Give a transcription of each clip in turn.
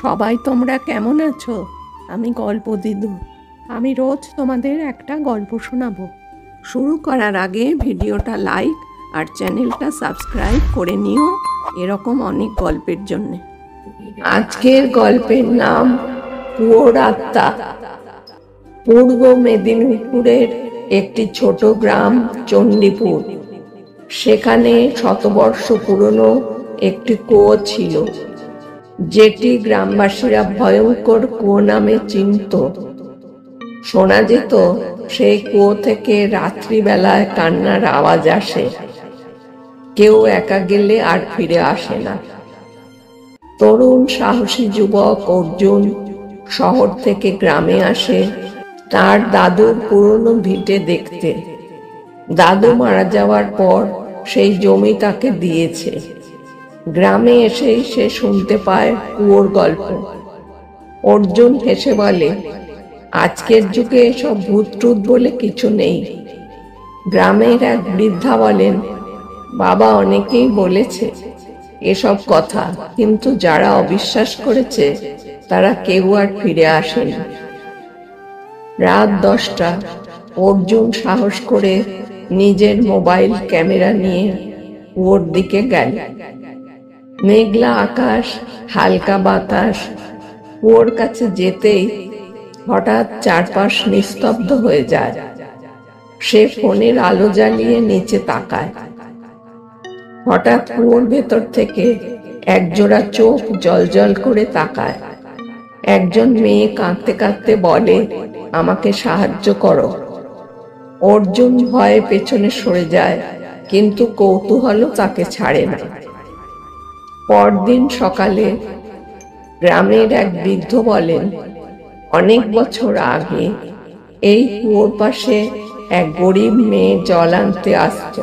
সবাই তোমরা কেমন আছো? আমি গল্প দিদু। আমি রোজ তোমাদের একটা গল্প শোনাবো। শুরু করার আগে ভিডিওটা লাইক আর চ্যানেলটা সাবস্ক্রাইব করে নিও এরকম অনেক গল্পের জন্যে। আজকের গল্পের নাম কুয়োর আত্মা। পূর্ব মেদিনীপুরের একটি ছোট গ্রাম চণ্ডীপুর। সেখানে শতবর্ষ পুরনো একটি কুয়ো ছিল, যেটি গ্রামবাসীরা ভয়ঙ্কর কুয়ো নামে চিনত। শোনা যেত সেই কুয়ো থেকে রাত্রিবেলায় কান্নার আওয়াজ আসে। কেউ একা গেলে আর ফিরে আসে না। তরুণ সাহসী যুবক অর্জুন শহর থেকে গ্রামে আসে তার দাদুর পুরনো ভিটে দেখতে। দাদু মারা যাওয়ার পর সেই জমি তাকে দিয়েছে। গ্রামে এসেই সে শুনতে পায় কুয়োর গল্প। অর্জুন হেসে বলে, আজকের যুগে এসব ভূত টুত বলে কিছু নেই। গ্রামের এক বৃদ্ধা বলেন, বাবা অনেকেই বলেছে এসব কথা, কিন্তু যারা অবিশ্বাস করেছে তারা কেউ আর ফিরে আসেনি। রাত 10টা। অর্জুন সাহস করে নিজের মোবাইল ক্যামেরা নিয়ে কুয়োর দিকে গেল। মেঘলা আকাশ, হালকা বাতাস। কুয়োর কাছে যেতেই হঠাৎ চারপাশ নিস্তব্ধ হয়ে যায়। সে ফোনের আলো জ্বালিয়ে নিচে তাকায়। হঠাৎ কুয়োর ভেতর থেকে একজোড়া চোখ জ্বলজ্বল করে তাকায়। একজন মেয়ে কাঁদতে কাঁদতে বলে, আমাকে সাহায্য করো। অর্জুন ভয়ে পেছনে সরে যায়, কিন্তু কৌতূহল তাকে ছাড়ে না। পরদিন সকালে গ্রামের এক বৃদ্ধ বলেন, অনেক বছর আগে এই কুয়োর পাশে এক গরিব মেয়ে জল আনতে আসত।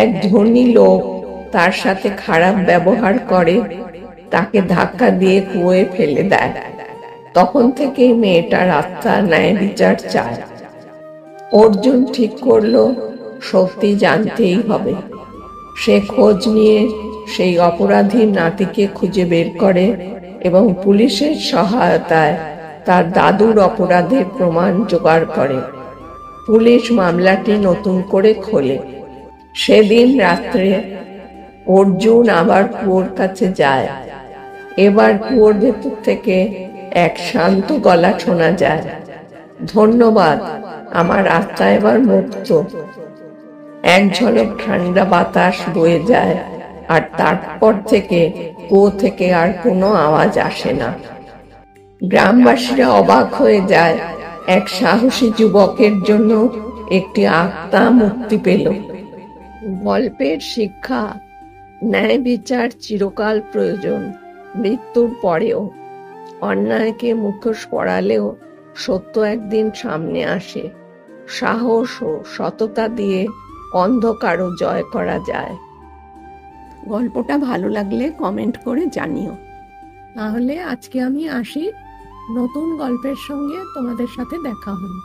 এক ধনী লোক তার সাথে খারাপ ব্যবহার করে, তাকে ধাক্কা দিয়ে কুয়োয় ফেলে দেয়। তখন থেকেই মেয়েটার আত্মা ন্যায় বিচার চায়। অর্জুন ঠিক করলো সত্যি জানতেই হবে। সে খোঁজ নিয়ে সেই অপরাধী নাতিকে খুঁজে বের করে এবং পুলিশের সহায়তায় তার দাদুর অপরাধের প্রমাণ জোগাড় করে। পুলিশ মামলাটি নতুন করে খোলে। সেদিন রাত্রে অর্জুন আবার কুয়োর কাছে যায়। এবার কুয়োর ভেতর থেকে এক শান্ত গলা শোনা যায়, ধন্যবাদ, আমার আত্মা এবার মুক্ত। এক ঝলক ঠান্ডা বাতাস বয়ে যায়, আর তারপর থেকে কুয়ো থেকে আর কোনো আওয়াজ আসে না। গ্রামবাসীরা অবাক হয়ে যায়, এক সাহসী যুবকের জন্য একটি আত্মা মুক্তি পেল। গল্পের শিক্ষা, ন্যায় বিচার চিরকাল প্রয়োজন। মৃত্যুর পরেও অন্যায়কে মুখোশ পরালেও সত্য একদিন সামনে আসে। সাহস ও সততা দিয়ে অন্ধকারও জয় করা যায়। গল্পটা ভালো লাগলে কমেন্ট করে জানিও। তাহলে আজকে আমি আসি, নতুন গল্পের সঙ্গে তোমাদের সাথে দেখা হবে।